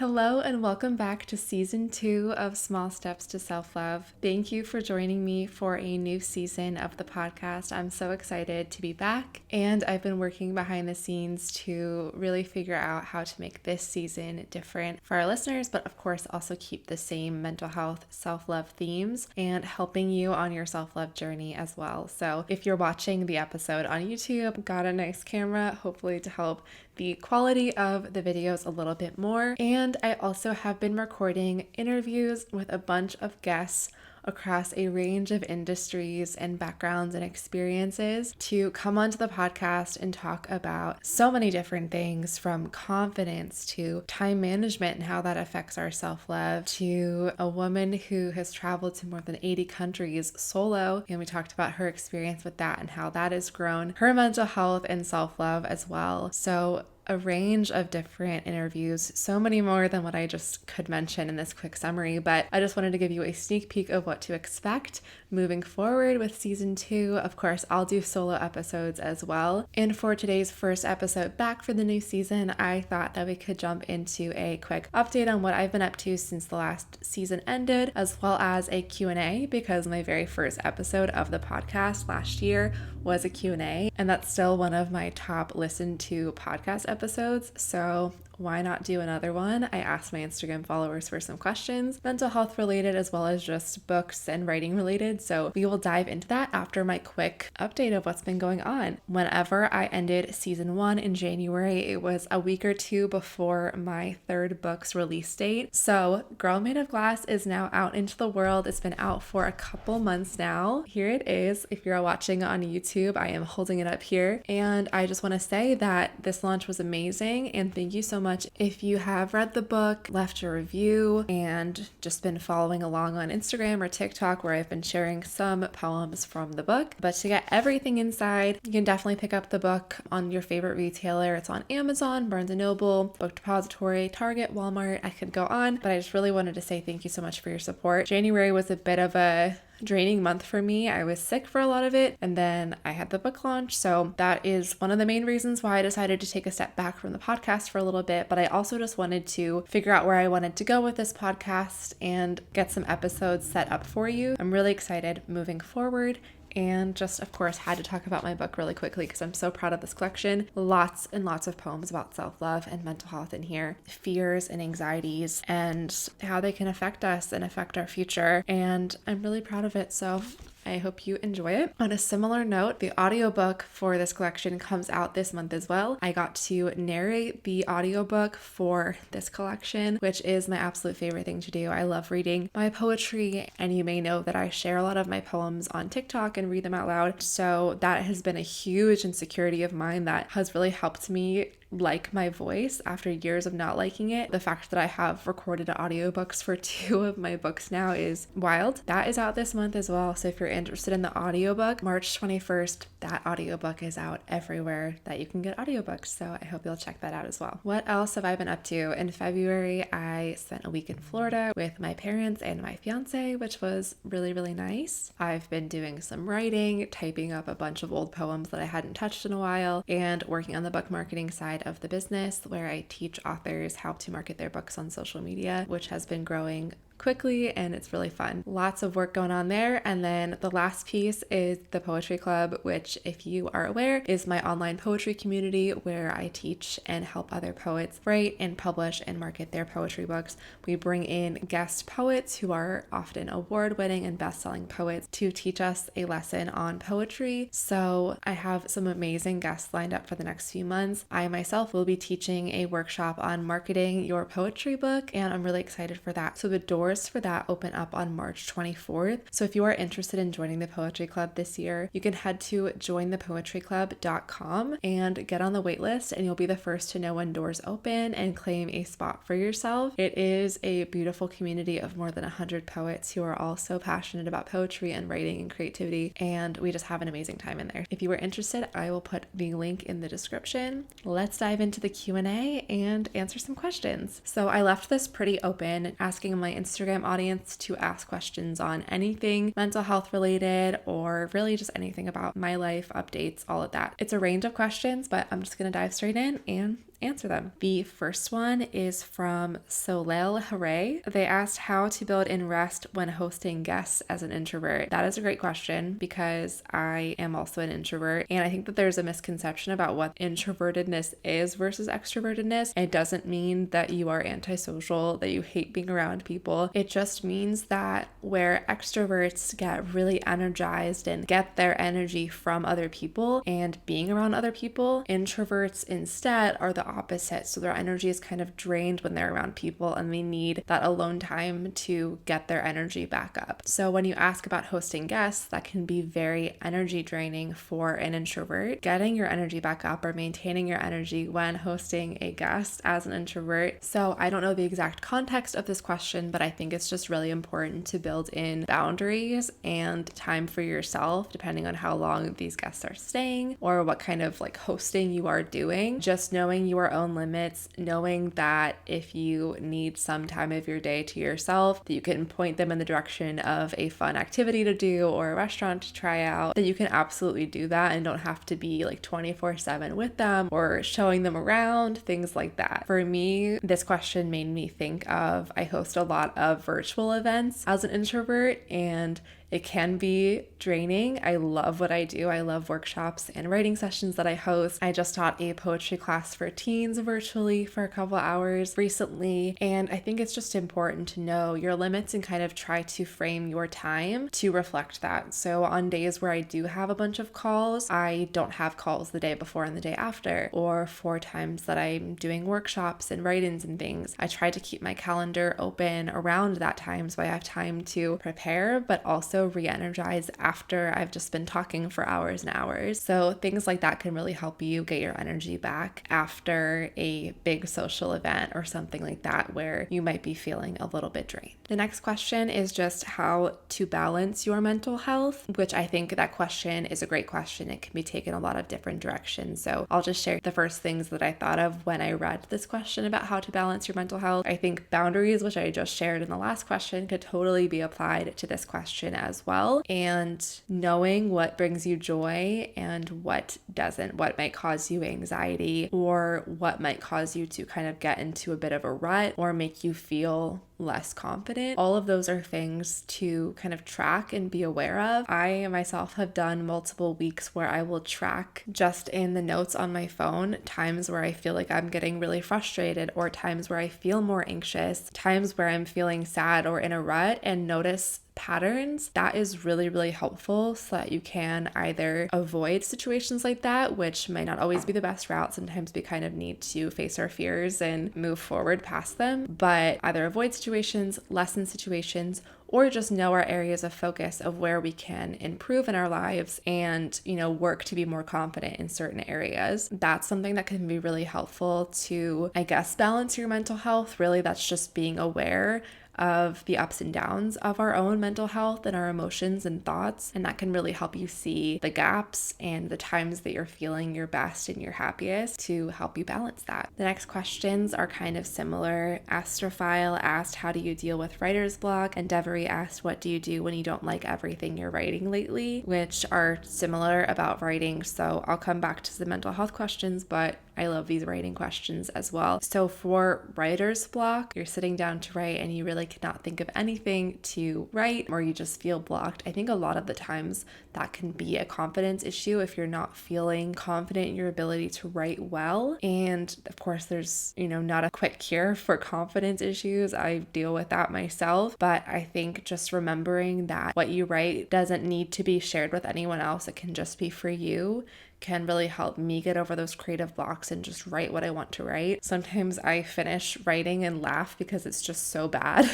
Hello and welcome back to season 2 of Small Steps to Self-Love. Thank you for joining me for a new season of the podcast. I'm so excited to be back, and I've been working behind the scenes to really figure out how to make this season different for our listeners, but of course also keep the same mental health, self-love themes and helping you on your self-love journey as well. So if you're watching the episode on YouTube, got a nice camera, hopefully to help the quality of the videos a little bit more. And I also have been recording interviews with a bunch of guests across a range of industries and backgrounds and experiences to come onto the podcast and talk about so many different things, from confidence to time management and how that affects our self-love, to a woman who has traveled to more than 80 countries solo, and we talked about her experience with that and how that has grown her mental health and self-love as well. So a range of different interviews, so many more than what I just could mention in this quick summary, but I just wanted to give you a sneak peek of what to expect moving forward with season 2. Of course, I'll do solo episodes as well. And for today's first episode back for the new season, I thought that we could jump into a quick update on what I've been up to since the last season ended, as well as a Q&A, because my very first episode of the podcast last year was a Q&A, and that's still one of my top listened to podcast episodes, so why not do another one? I asked my Instagram followers for some questions, mental health related as well as just books and writing related, so we will dive into that after my quick update of what's been going on. Whenever I ended season 1 in January, it was a week or two before my third book's release date. So Girl Made of Glass is now out into the world. It's been out for a couple months now. Here it is. If you're watching on YouTube, I am holding it up here, and I just want to say that this launch was amazing, and thank you so much if you have read the book, left a review, and just been following along on Instagram or TikTok, where I've been sharing some poems from the book. But to get everything inside, you can definitely pick up the book on your favorite retailer. It's on Amazon, Barnes & Noble, Book Depository, Target, Walmart. I could go on, but I just really wanted to say thank you so much for your support. January was a bit of a draining month for me. I was sick for a lot of it, and then I had the book launch, so that is one of the main reasons why I decided to take a step back from the podcast for a little bit. But I also just wanted to figure out where I wanted to go with this podcast and get some episodes set up for you. I'm really excited moving forward, and just of course had to talk about my book really quickly because I'm so proud of this collection. Lots and lots of poems about self-love and mental health in here, fears and anxieties and how they can affect us and affect our future, and I'm really proud of it, so I hope you enjoy it. On a similar note, the audiobook for this collection comes out this month as well. I got to narrate the audiobook for this collection, which is my absolute favorite thing to do. I love reading my poetry, and you may know that I share a lot of my poems on TikTok and read them out loud. So that has been a huge insecurity of mine that has really helped me like my voice after years of not liking it. The fact that I have recorded audiobooks for 2 of my books now is wild. That is out this month as well. So if you're interested in the audiobook, March 21st, that audiobook is out everywhere that you can get audiobooks. So I hope you'll check that out as well. What else have I been up to? In February, I spent a week in Florida with my parents and my fiance, which was really, really nice. I've been doing some writing, typing up a bunch of old poems that I hadn't touched in a while, and working on the book marketing side of the business, where I teach authors how to market their books on social media, which has been growing quickly and it's really fun. Lots of work going on there. And then the last piece is the Poetry Club, which, if you are aware, is my online poetry community where I teach and help other poets write and publish and market their poetry books. We bring in guest poets who are often award-winning and best-selling poets to teach us a lesson on poetry. So I have some amazing guests lined up for the next few months. I myself will be teaching a workshop on marketing your poetry book, and I'm really excited for that. So the doors for that open up on March 24th. So if you are interested in joining the Poetry Club this year, you can head to jointhepoetryclub.com and get on the wait list, and you'll be the first to know when doors open and claim a spot for yourself. It is a beautiful community of more than 100 poets who are all so passionate about poetry and writing and creativity, and we just have an amazing time in there. If you are interested, I will put the link in the description. Let's dive into the Q&A and answer some questions. So I left this pretty open, asking my Instagram audience to ask questions on anything mental health related, or really just anything about my life, updates, all of that. It's a range of questions, but I'm just going to dive straight in and answer them. The first one is from Soleil Hooray. They asked how to build in rest when hosting guests as an introvert. That is a great question because I am also an introvert, and I think that there's a misconception about what introvertedness is versus extrovertedness. It doesn't mean that you are antisocial, that you hate being around people. It just means that where extroverts get really energized and get their energy from other people and being around other people, introverts instead are the opposite. So their energy is kind of drained when they're around people and they need that alone time to get their energy back up. So when you ask about hosting guests, that can be very energy draining for an introvert. Getting your energy back up or maintaining your energy when hosting a guest as an introvert. So I don't know the exact context of this question, but I think it's just really important to build in boundaries and time for yourself, depending on how long these guests are staying or what kind of like hosting you are doing. Just knowing your own limits, knowing that if you need some time of your day to yourself, that you can point them in the direction of a fun activity to do or a restaurant to try out, that you can absolutely do that and don't have to be like 24/7 with them or showing them around, things like that. For me, this question made me think of, I host a lot of virtual events as an introvert, and it can be draining. I love what I do. I love workshops and writing sessions that I host. I just taught a poetry class for teens virtually for a couple hours recently, and I think it's just important to know your limits and kind of try to frame your time to reflect that. So on days where I do have a bunch of calls, I don't have calls the day before and the day after, or for times that I'm doing workshops and write-ins and things, I try to keep my calendar open around that time so I have time to prepare, but also re-energize after I've just been talking for hours and hours. So things like that can really help you get your energy back after a big social event or something like that where you might be feeling a little bit drained. The next question is just how to balance your mental health, which I think that question is a great question. It can be taken a lot of different directions. So I'll just share the first things that I thought of when I read this question about how to balance your mental health. I think boundaries, which I just shared in the last question, could totally be applied to this question as well. And knowing what brings you joy and what doesn't, what might cause you anxiety or what might cause you to kind of get into a bit of a rut or make you feel less confident. All of those are things to kind of track and be aware of. I myself have done multiple weeks where I will track just in the notes on my phone times where I feel like I'm getting really frustrated or times where I feel more anxious, times where I'm feeling sad or in a rut, and notice patterns. That is really, really helpful so that you can either avoid situations like that, which might not always be the best route. Sometimes we kind of need to face our fears and move forward past them, but either avoid situations, lessen situations, or just know our areas of focus of where we can improve in our lives and, work to be more confident in certain areas. That's something that can be really helpful to, I guess, balance your mental health. Really, that's just being aware of the ups and downs of our own mental health and our emotions and thoughts. And that can really help you see the gaps and the times that you're feeling your best and your happiest to help you balance that. The next questions are kind of similar. Astrophile asked, how do you deal with writer's block? And Devery asked, what do you do when you don't like everything you're writing lately? Which are similar about writing. So I'll come back to the mental health questions, but I love these writing questions as well. So for writer's block, you're sitting down to write and you really cannot think of anything to write, or you just feel blocked. I think a lot of the times that can be a confidence issue if you're not feeling confident in your ability to write well. And of course, there's, not a quick cure for confidence issues. I deal with that myself, but I think just remembering that what you write doesn't need to be shared with anyone else. It can just be for you, can really help me get over those creative blocks and just write what I want to write. Sometimes I finish writing and laugh because it's just so bad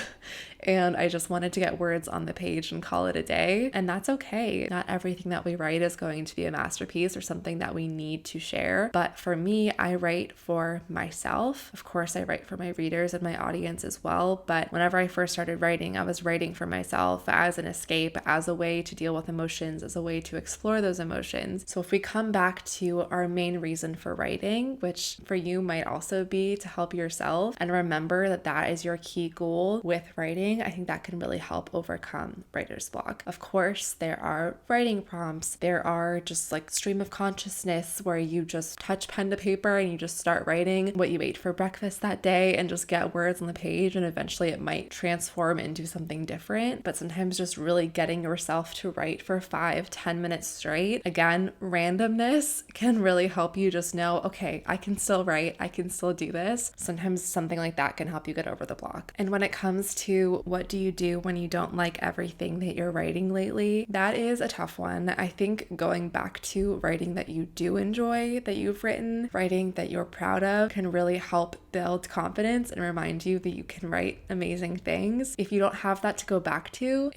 and I just wanted to get words on the page and call it a day. And that's okay. Not everything that we write is going to be a masterpiece or something that we need to share. But for me, I write for myself. Of course, I write for my readers and my audience as well. But whenever I first started writing, I was writing for myself as an escape, as a way to deal with emotions, as a way to explore those emotions. So if we come back to our main reason for writing, which for you might also be to help yourself, and remember that that is your key goal with writing, I think that can really help overcome writer's block. Of course, there are writing prompts. There are just like stream of consciousness where you just touch pen to paper and you just start writing what you ate for breakfast that day and just get words on the page, and eventually it might transform into something different. But sometimes just really getting yourself to write for 5-10 minutes straight, again, randomness can really help you just know, okay, I can still write, I can still do this. Sometimes something like that can help you get over the block. And when it comes to what do you do when you don't like everything that you're writing lately, that is a tough one. I think going back to writing that you do enjoy, that you've written, writing that you're proud of, can really help build confidence and remind you that you can write amazing things. If you don't have that to go back to,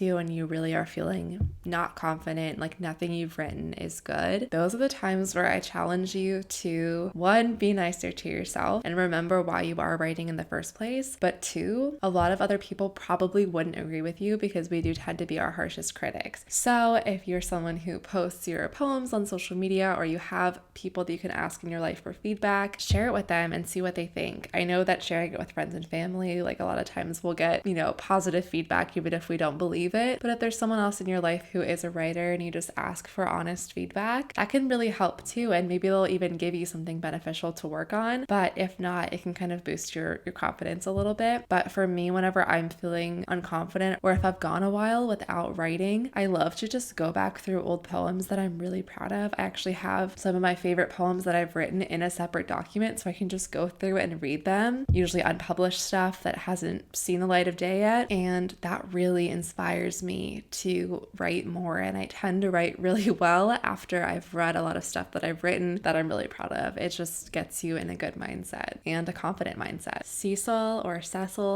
and you really are feeling not confident, like nothing you've written is good, those are the times where I challenge you to, one, be nicer to yourself and remember why you are writing in the first place. But two, a lot of other people probably wouldn't agree with you because we do tend to be our harshest critics. So if you're someone who posts your poems on social media, or you have people that you can ask in your life for feedback, share it with them and see what they think. I know that sharing it with friends and family, like a lot of times we'll get, positive feedback even if we don't believe it. But if there's someone else in your life who is a writer and you just ask for honest feedback, that can really help too. And maybe they'll even give you something beneficial to work on. But if not, it can kind of boost your confidence a little bit. But for me, whenever I'm feeling unconfident, or if I've gone a while without writing, I love to just go back through old poems that I'm really proud of. I actually have some of my favorite poems that I've written in a separate document, so I can just go through and read them, usually unpublished stuff that hasn't seen the light of day yet. And that really inspires me to write more. And I tend to write really well after I've read a lot of stuff that I've written that I'm really proud of. It just gets you in a good mindset and a confident mindset. Cecil,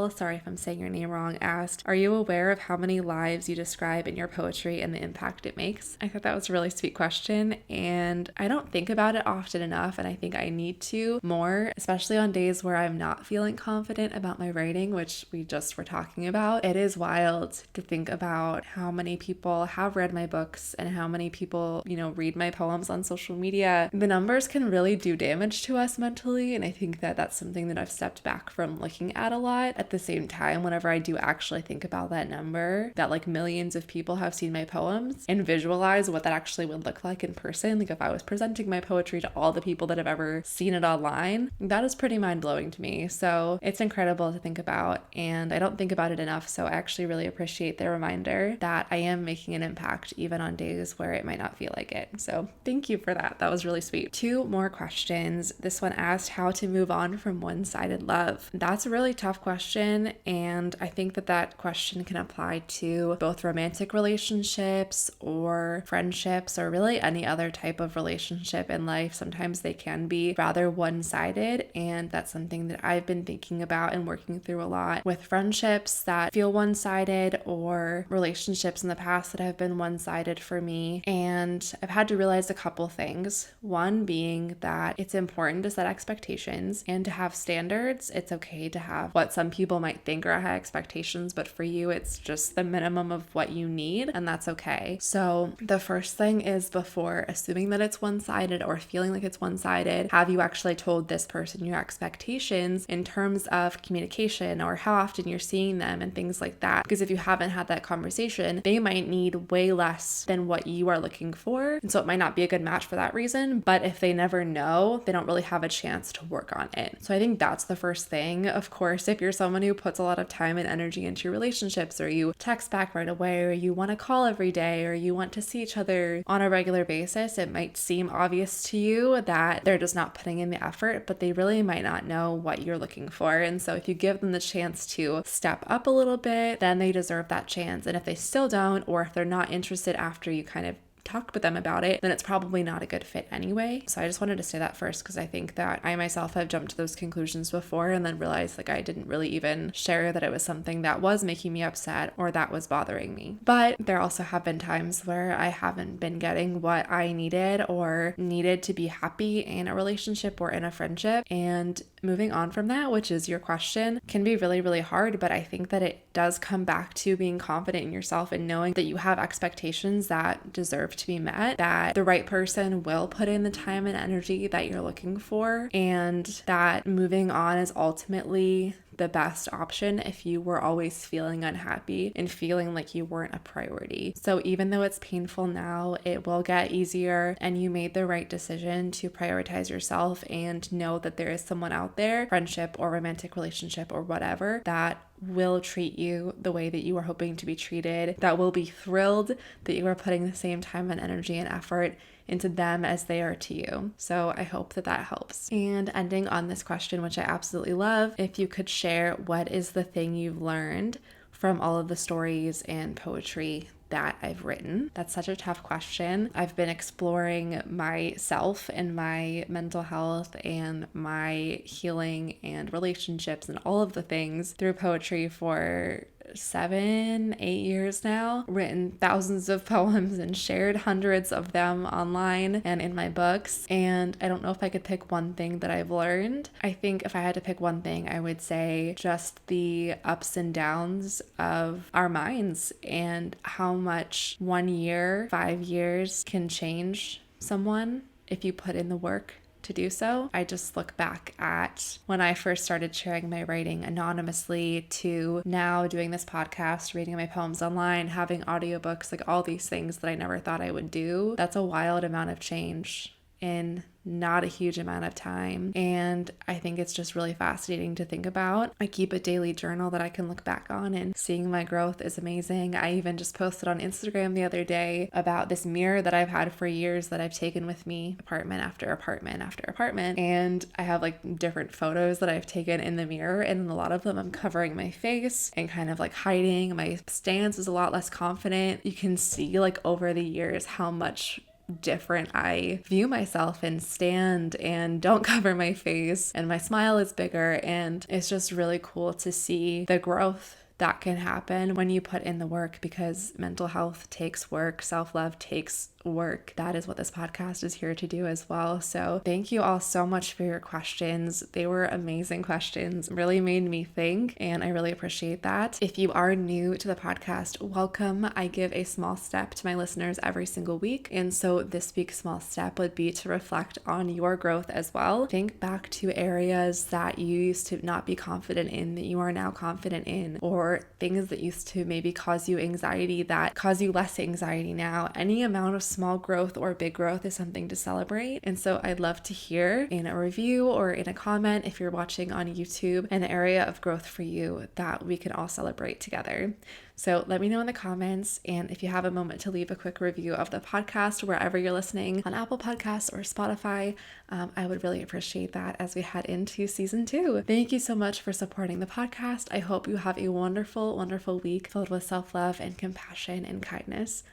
sorry if I'm saying your name wrong, asked, are you aware of how many lives you describe in your poetry and the impact it makes? I thought that was a really sweet question, and I don't think about it often enough, and I think I need to more, especially on days where I'm not feeling confident about my writing, which we just were talking about. It is wild to think about how many people have read my books and how many people, read my poems on social media. The numbers can really do damage to us mentally, and I think that that's something that I've stepped back from looking at a lot. At the same time, whenever I do actually think about that number, that like millions of people have seen my poems, and visualize what that actually would look like in person, like if I was presenting my poetry to all the people that have ever seen it online, that is pretty mind-blowing to me. So it's incredible to think about, and I don't think about it enough. So I actually really appreciate the reminder that I am making an impact even on days where it might not feel like it. So thank you for that. That was really sweet. 2 more questions. This one asked how to move on from one-sided love. That's a really tough question, and I think that question can apply to both romantic relationships or friendships or really any other type of relationship in life. Sometimes they can be rather one-sided, and that's something that I've been thinking about and working through a lot with friendships that feel one-sided or relationships in the past that have been one-sided for me. And I've had to realize a couple things. One being that it's important to set expectations and to have standards. It's okay to have what some people might think are high expectations, but for you, it's just the minimum of what you need, and that's okay. So the first thing is, before assuming that it's one-sided or feeling like it's one-sided, have you actually told this person your expectations in terms of communication or how often you're seeing them and things like that? Because if you haven't had that conversation, they might need way less than what you are looking for, and so it might not be a good match for that reason. But if they never know, they don't really have a chance to work on it. So I think that's the first thing. Of course, if you're someone who puts a lot of time and energy into your relationships, or you text back right away, or you want to call every day, or you want to see each other on a regular basis, it might seem obvious to you that they're just not putting in the effort, but they really might not know what you're looking for. And so if you give them the chance to step up a little bit, then they deserve that chance. And if they still don't, or if they're not interested after you kind of talked with them about it, then it's probably not a good fit anyway. So I just wanted to say that first, because I think that I myself have jumped to those conclusions before and then realized like I didn't really even share that it was something that was making me upset or that was bothering me. But there also have been times where I haven't been getting what I needed or needed to be happy in a relationship or in a friendship, and moving on from that, which is your question, can be really, really hard. But I think that it does come back to being confident in yourself and knowing that you have expectations that deserve to be met, that the right person will put in the time and energy that you're looking for, and that moving on is ultimately the best option if you were always feeling unhappy and feeling like you weren't a priority. So even though it's painful now, it will get easier, and you made the right decision to prioritize yourself and know that there is someone out there, friendship or romantic relationship or whatever, that will treat you the way that you are hoping to be treated, that will be thrilled that you are putting the same time and energy and effort into them as they are to you. So I hope that that helps. And ending on this question, which I absolutely love, if you could share what is the thing you've learned from all of the stories and poetry that I've written. That's such a tough question. I've been exploring myself and my mental health and my healing and relationships and all of the things through poetry for 7-8 years now, written thousands of poems and shared hundreds of them online and in my books. And I don't know if I could pick one thing that I've learned. I think if I had to pick one thing, I would say just the ups and downs of our minds and how much 1 year, 5 years can change someone if you put in the work to do so. I just look back at when I first started sharing my writing anonymously to now doing this podcast, reading my poems online, having audiobooks, like all these things that I never thought I would do. That's a wild amount of change in not a huge amount of time. And I think it's just really fascinating to think about. I keep a daily journal that I can look back on, and seeing my growth is amazing. I even just posted on Instagram the other day about this mirror that I've had for years that I've taken with me apartment after apartment after apartment. And I have like different photos that I've taken in the mirror, and in a lot of them I'm covering my face and kind of like hiding. My stance is a lot less confident. You can see like over the years how much different I view myself and stand and don't cover my face, and my smile is bigger, and it's just really cool to see the growth that can happen when you put in the work, because mental health takes work, self-love takes work. That is what this podcast is here to do as well. So thank you all so much for your questions. They were amazing questions, really made me think, and I really appreciate that. If you are new to the podcast, welcome. I give a small step to my listeners every single week, and so this week's small step would be to reflect on your growth as well. Think back to areas that you used to not be confident in that you are now confident in, or things that used to maybe cause you anxiety that cause you less anxiety now. Any amount of small growth or big growth is something to celebrate. And so I'd love to hear in a review or in a comment, if you're watching on YouTube, an area of growth for you that we can all celebrate together. So let me know in the comments, and if you have a moment to leave a quick review of the podcast wherever you're listening, on Apple Podcasts or Spotify, I would really appreciate that as we head into season 2. Thank you so much for supporting the podcast. I hope you have a wonderful, wonderful week filled with self-love and compassion and kindness.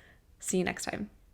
See you next time.